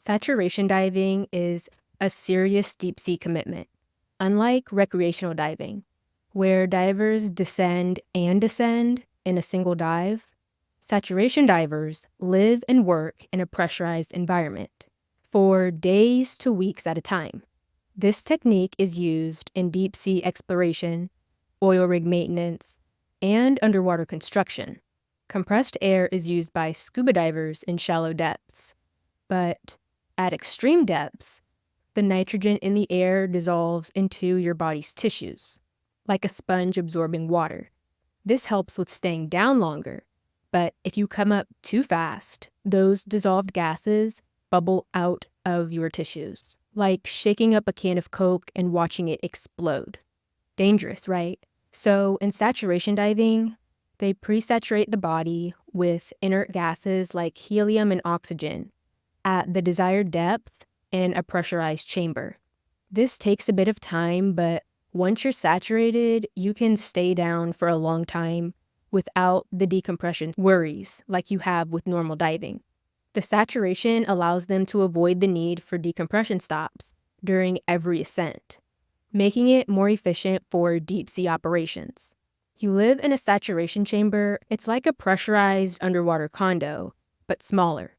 Saturation diving is a serious deep-sea commitment. Unlike recreational diving, where divers descend and ascend in a single dive, saturation divers live and work in a pressurized environment for days to weeks at a time. This technique is used in deep-sea exploration, oil rig maintenance, and underwater construction. Compressed air is used by scuba divers in shallow depths, but at extreme depths, the nitrogen in the air dissolves into your body's tissues, like a sponge absorbing water. This helps with staying down longer, but if you come up too fast, those dissolved gases bubble out of your tissues, like shaking up a can of Coke and watching it explode. Dangerous, right? So in saturation diving, they pre-saturate the body with inert gases like helium and oxygen at the desired depth in a pressurized chamber. This takes a bit of time, but once you're saturated, you can stay down for a long time without the decompression worries like you have with normal diving. The saturation allows them to avoid the need for decompression stops during every ascent, making it more efficient for deep-sea operations. You live in a saturation chamber. It's like a pressurized underwater condo, but smaller,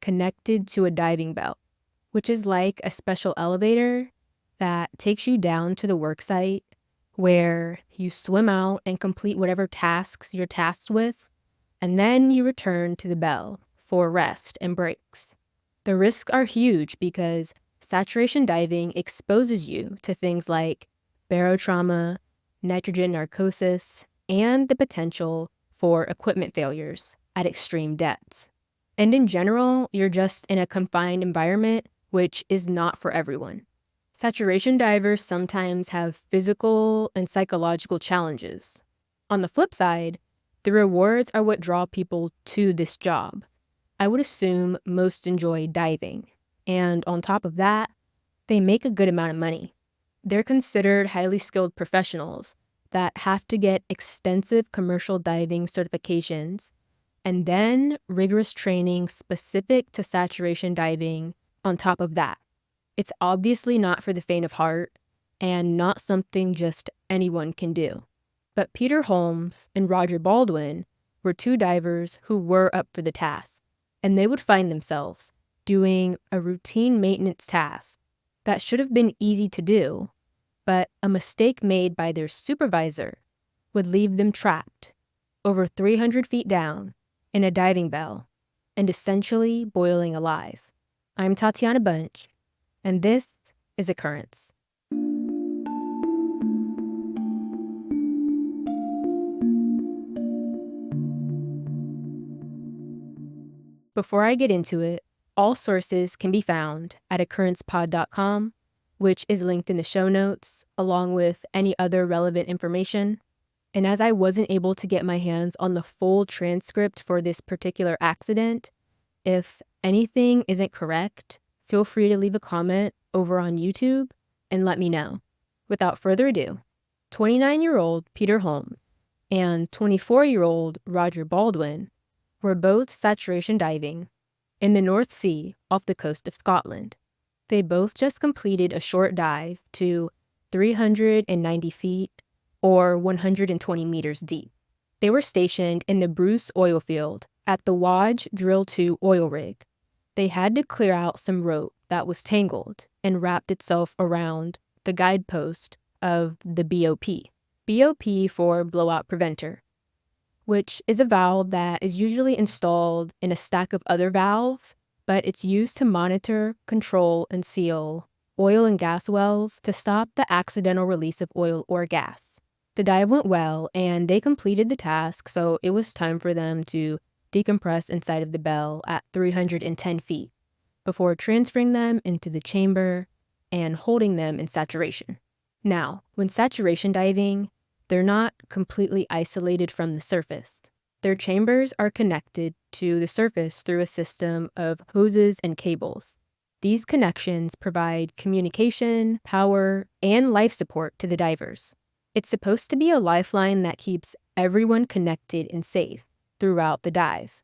connected to a diving bell, which is like a special elevator that takes you down to the work site where you swim out and complete whatever tasks you're tasked with, and then you return to the bell for rest and breaks. The risks are huge because saturation diving exposes you to things like barotrauma, nitrogen narcosis, and the potential for equipment failures at extreme depths. And in general, you're just in a confined environment, which is not for everyone. Saturation divers sometimes have physical and psychological challenges. On the flip side, the rewards are what draw people to this job. I would assume most enjoy diving, and on top of that, they make a good amount of money. They're considered highly skilled professionals that have to get extensive commercial diving certifications and then rigorous training specific to saturation diving on top of that. It's obviously not for the faint of heart and not something just anyone can do. But Peter Holmes and Roger Baldwin were two divers who were up for the task, and they would find themselves doing a routine maintenance task that should have been easy to do, but a mistake made by their supervisor would leave them trapped over 300 feet down in a diving bell and essentially boiling alive. I'm Tatiana Bunch, and this is Occurrence. Before I get into it, all sources can be found at occurrencepod.com, which is linked in the show notes, along with any other relevant information. And as I wasn't able to get my hands on the full transcript for this particular accident, if anything isn't correct, feel free to leave a comment over on YouTube and let me know. Without further ado, 29-year-old Peter Holmes and 24-year-old Roger Baldwin were both saturation diving in the North Sea off the coast of Scotland. They both just completed a short dive to 390 feet or 120 meters deep. They were stationed in the Bruce oil field at the Waage Drill 2 oil rig. They had to clear out some rope that was tangled and wrapped itself around the guidepost of the BOP. BOP for blowout preventer, which is a valve that is usually installed in a stack of other valves, but it's used to monitor, control, and seal oil and gas wells to stop the accidental release of oil or gas. The dive went well, and they completed the task, so it was time for them to decompress inside of the bell at 310 feet before transferring them into the chamber and holding them in saturation. Now, when saturation diving, they're not completely isolated from the surface. Their chambers are connected to the surface through a system of hoses and cables. These connections provide communication, power, and life support to the divers. It's supposed to be a lifeline that keeps everyone connected and safe throughout the dive.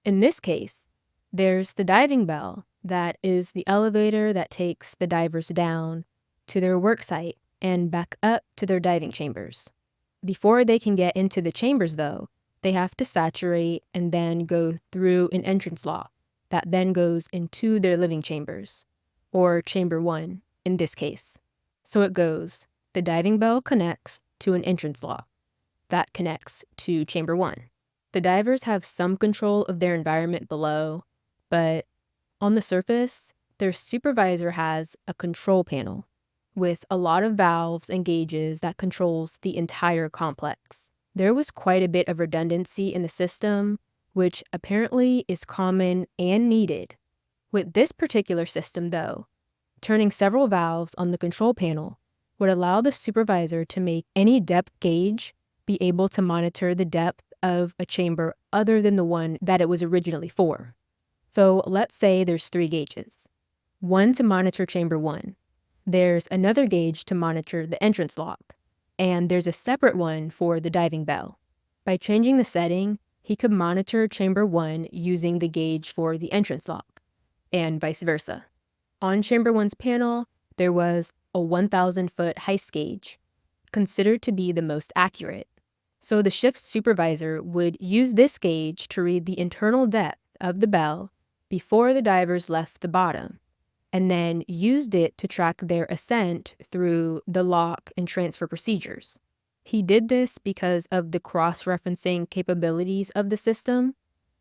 In this case, there's the diving bell That is the elevator that takes the divers down to their work site and back up to their diving chambers. Before they can get into the chambers, though, they have to saturate and then go through an entrance lock that then goes into their living chambers, or chamber 1 in this case. So it goes, the diving bell connects to an entrance lock that connects to chamber 1. The divers have some control of their environment below, but on the surface, their supervisor has a control panel with a lot of valves and gauges that controls the entire complex. There was quite a bit of redundancy in the system, which apparently is common and needed. With this particular system, though, turning several valves on the control panel would allow the supervisor to make any depth gauge be able to monitor the depth of a chamber other than the one that it was originally for. So let's say there's 3 gauges. One to monitor chamber 1. There's another gauge to monitor the entrance lock. And there's a separate one for the diving bell. By changing the setting, he could monitor chamber 1 using the gauge for the entrance lock, and vice versa. On chamber 1's panel, there was a 1,000-foot heist gauge, considered to be the most accurate. So the shift supervisor would use this gauge to read the internal depth of the bell before the divers left the bottom, and then used it to track their ascent through the lock and transfer procedures. He did this because of the cross-referencing capabilities of the system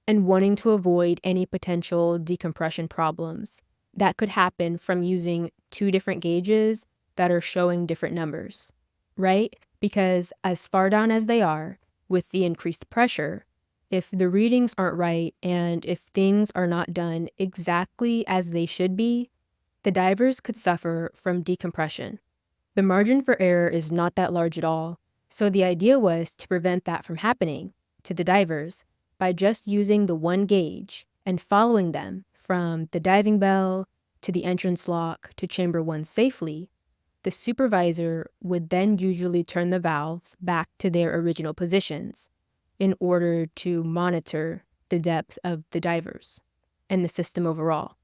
and wanting to avoid any potential decompression problems that could happen from using 2 different gauges that are showing different numbers, right? Because as far down as they are, with the increased pressure, if the readings aren't right and if things are not done exactly as they should be, the divers could suffer from decompression. The margin for error is not that large at all, so the idea was to prevent that from happening to the divers by just using the one gauge and following them from the diving bell to the entrance lock to chamber 1 safely. The supervisor would then usually turn the valves back to their original positions in order to monitor the depth of the divers and the system overall.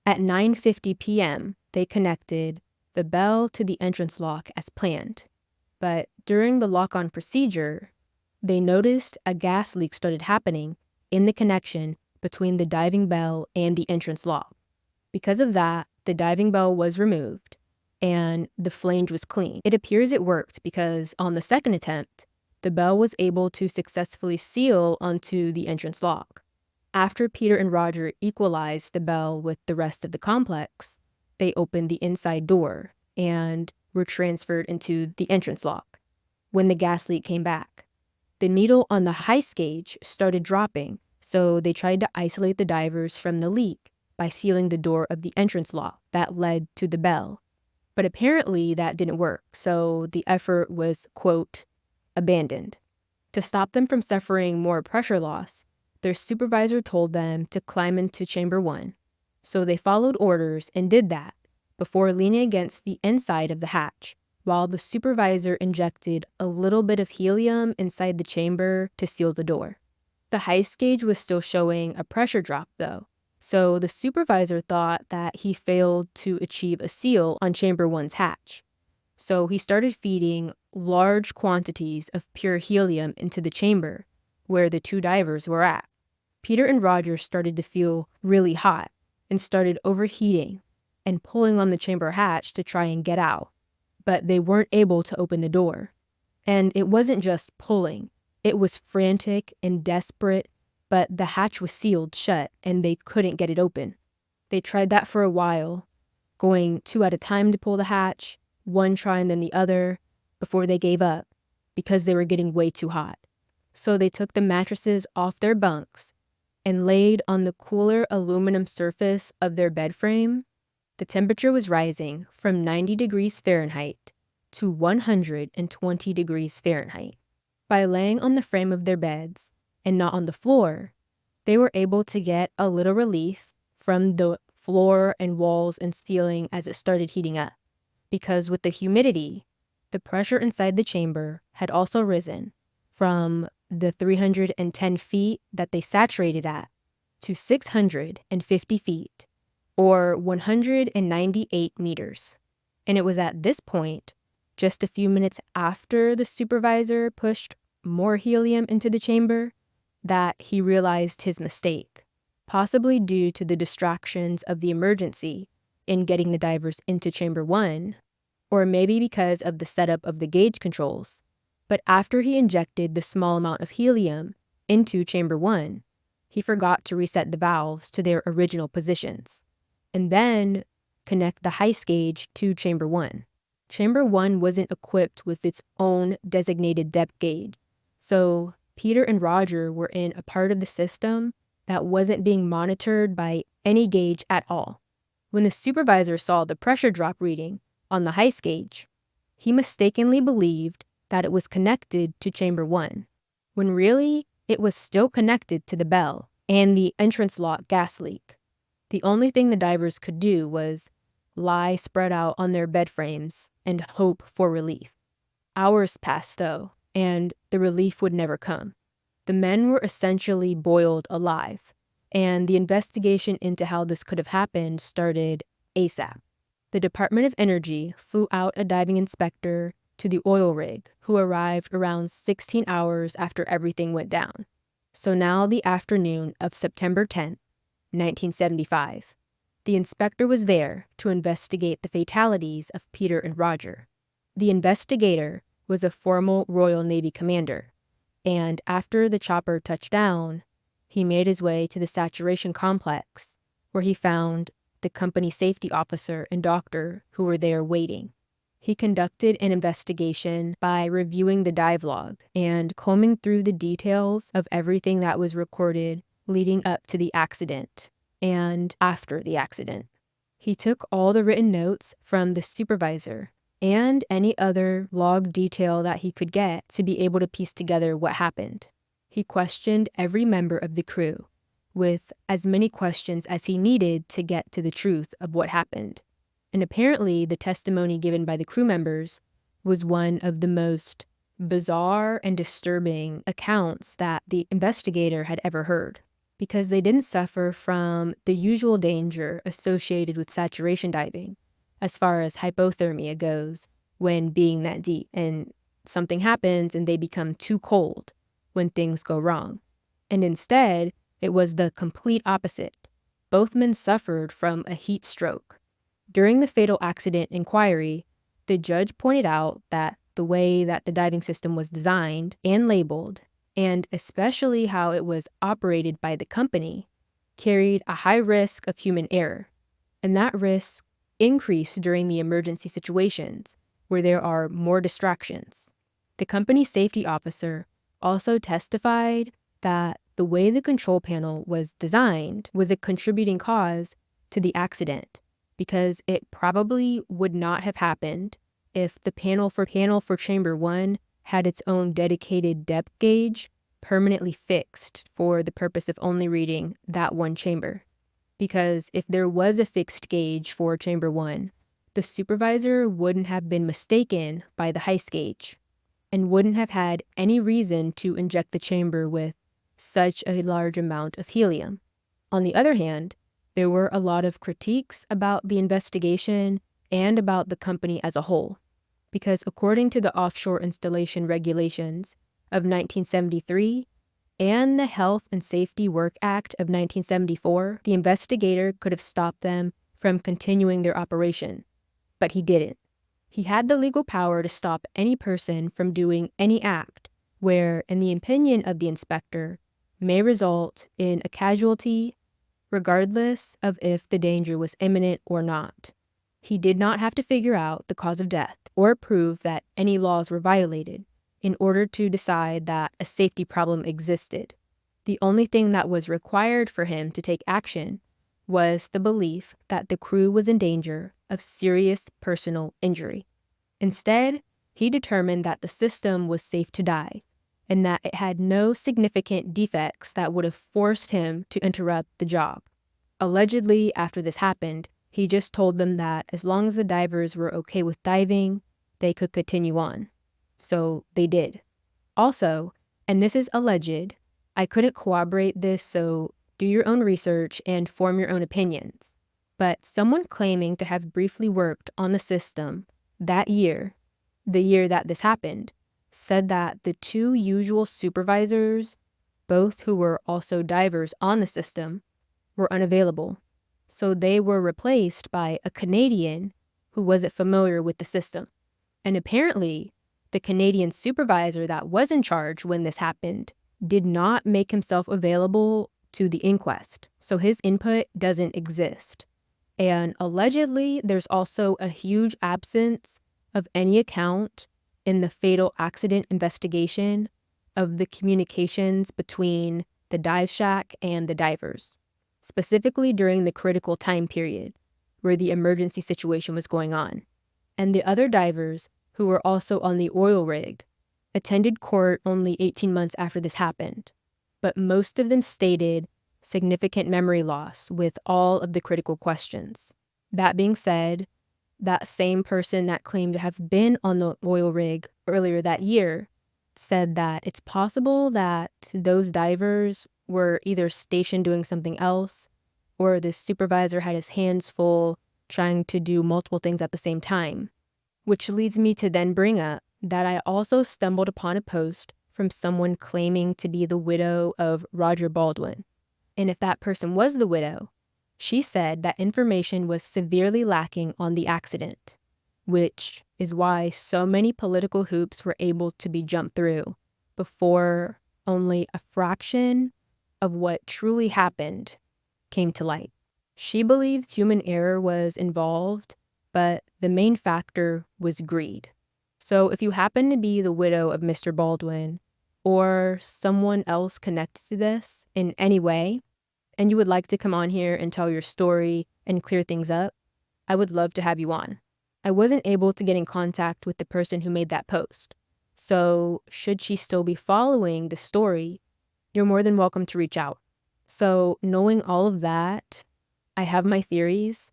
At 9:50 p.m., they connected the bell to the entrance lock as planned. But during the lock-on procedure, they noticed a gas leak started happening in the connection between the diving bell and the entrance lock. Because of that, the diving bell was removed and the flange was cleaned. It appears it worked because on the second attempt, the bell was able to successfully seal onto the entrance lock. After Peter and Roger equalized the bell with the rest of the complex, they opened the inside door and were transferred into the entrance lock. When the gas leak came back, the needle on the heist gauge started dropping, so they tried to isolate the divers from the leak by sealing the door of the entrance lock that led to the bell. But apparently that didn't work, so the effort was, quote, abandoned. To stop them from suffering more pressure loss, their supervisor told them to climb into chamber 1. So they followed orders and did that before leaning against the inside of the hatch, while the supervisor injected a little bit of helium inside the chamber to seal the door. The heist gauge was still showing a pressure drop, though, so the supervisor thought that he failed to achieve a seal on chamber 1's hatch. So he started feeding large quantities of pure helium into the chamber where the 2 divers were at. Peter and Roger started to feel really hot and started overheating and pulling on the chamber hatch to try and get out, but they weren't able to open the door. And it wasn't just pulling, it was frantic and desperate, but the hatch was sealed shut and they couldn't get it open. They tried that for a while, going 2 at a time to pull the hatch, one try and then the other, before they gave up because they were getting way too hot. So they took the mattresses off their bunks and laid on the cooler aluminum surface of their bed frame. The temperature was rising from 90 degrees Fahrenheit to 120 degrees Fahrenheit. By laying on the frame of their beds and not on the floor, they were able to get a little relief from the floor and walls and ceiling as it started heating up. Because with the humidity, the pressure inside the chamber had also risen from the 310 feet that they saturated at to 650 feet. or 198 meters. And it was at this point, just a few minutes after the supervisor pushed more helium into the chamber, that he realized his mistake, possibly due to the distractions of the emergency in getting the divers into Chamber 1, or maybe because of the setup of the gauge controls. But after he injected the small amount of helium into Chamber 1, he forgot to reset the valves to their original positions, and then connect the heist gauge to Chamber 1. Chamber 1 wasn't equipped with its own designated depth gauge, so Peter and Roger were in a part of the system that wasn't being monitored by any gauge at all. When the supervisor saw the pressure drop reading on the heist gauge, he mistakenly believed that it was connected to Chamber 1, when really it was still connected to the bell and the entrance lock gas leak. The only thing the divers could do was lie spread out on their bed frames and hope for relief. Hours passed, though, and the relief would never come. The men were essentially boiled alive, and the investigation into how this could have happened started ASAP. The Department of Energy flew out a diving inspector to the oil rig, who arrived around 16 hours after everything went down. So now the afternoon of September 10th, 1975. The inspector was there to investigate the fatalities of Peter and Roger. The investigator was a former Royal Navy commander, and after the chopper touched down, he made his way to the saturation complex, where he found the company safety officer and doctor who were there waiting. He conducted an investigation by reviewing the dive log and combing through the details of everything that was recorded leading up to the accident and after the accident. He took all the written notes from the supervisor and any other log detail that he could get to be able to piece together what happened. He questioned every member of the crew with as many questions as he needed to get to the truth of what happened. And apparently the testimony given by the crew members was one of the most bizarre and disturbing accounts that the investigator had ever heard, because they didn't suffer from the usual danger associated with saturation diving, as far as hypothermia goes when being that deep and something happens and they become too cold when things go wrong. And instead, it was the complete opposite. Both men suffered from a heat stroke. During the fatal accident inquiry, the judge pointed out that the way that the diving system was designed and labeled, and especially how it was operated by the company, carried a high risk of human error. And that risk increased during the emergency situations where there are more distractions. The company safety officer also testified that the way the control panel was designed was a contributing cause to the accident, because it probably would not have happened if the panel for Chamber 1 had its own dedicated depth gauge permanently fixed for the purpose of only reading that one chamber. Because if there was a fixed gauge for Chamber 1, the supervisor wouldn't have been mistaken by the heist gauge and wouldn't have had any reason to inject the chamber with such a large amount of helium. On the other hand, there were a lot of critiques about the investigation and about the company as a whole, because according to the Offshore Installation Regulations of 1973 and the Health and Safety Work Act of 1974, the investigator could have stopped them from continuing their operation, but he didn't. He had the legal power to stop any person from doing any act where, in the opinion of the inspector, may result in a casualty, regardless of if the danger was imminent or not. He did not have to figure out the cause of death or prove that any laws were violated in order to decide that a safety problem existed. The only thing that was required for him to take action was the belief that the crew was in danger of serious personal injury. Instead, he determined that the system was safe to dive and that it had no significant defects that would have forced him to interrupt the job. Allegedly, after this happened, he just told them that as long as the divers were okay with diving, they could continue on. So they did. Also, and this is alleged, I couldn't corroborate this, so do your own research and form your own opinions. But someone claiming to have briefly worked on the system that year, the year that this happened, said that the two usual supervisors, both who were also divers on the system, were unavailable. So they were replaced by a Canadian who wasn't familiar with the system. And apparently, the Canadian supervisor that was in charge when this happened did not make himself available to the inquest. So his input doesn't exist. And allegedly, there's also a huge absence of any account in the fatal accident investigation of the communications between the dive shack and the divers, specifically during the critical time period where the emergency situation was going on. And the other divers, who were also on the oil rig, attended court only 18 months after this happened, but most of them stated significant memory loss with all of the critical questions. That being said, that same person that claimed to have been on the oil rig earlier that year said that it's possible that those divers were either stationed doing something else or the supervisor had his hands full trying to do multiple things at the same time. Which leads me to then bring up that I also stumbled upon a post from someone claiming to be the widow of Roger Baldwin. And if that person was the widow, she said that information was severely lacking on the accident, which is why so many political hoops were able to be jumped through before only a fraction of what truly happened came to light. She believed human error was involved, but the main factor was greed. So if you happen to be the widow of Mr. Baldwin or someone else connected to this in any way, and you would like to come on here and tell your story and clear things up, I would love to have you on. I wasn't able to get in contact with the person who made that post. So should she still be following the story, you're more than welcome to reach out. So knowing all of that, I have my theories,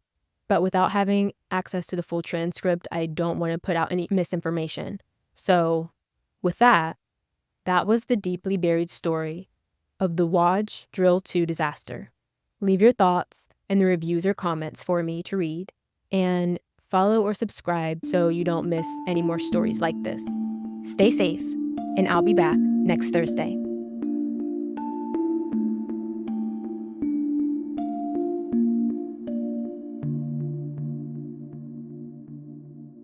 but without having access to the full transcript, I don't want to put out any misinformation. So with that, that was the deeply buried story of the Waage Drill 2 disaster. Leave your thoughts in the reviews or comments for me to read, and follow or subscribe so you don't miss any more stories like this. Stay safe, and I'll be back next Thursday.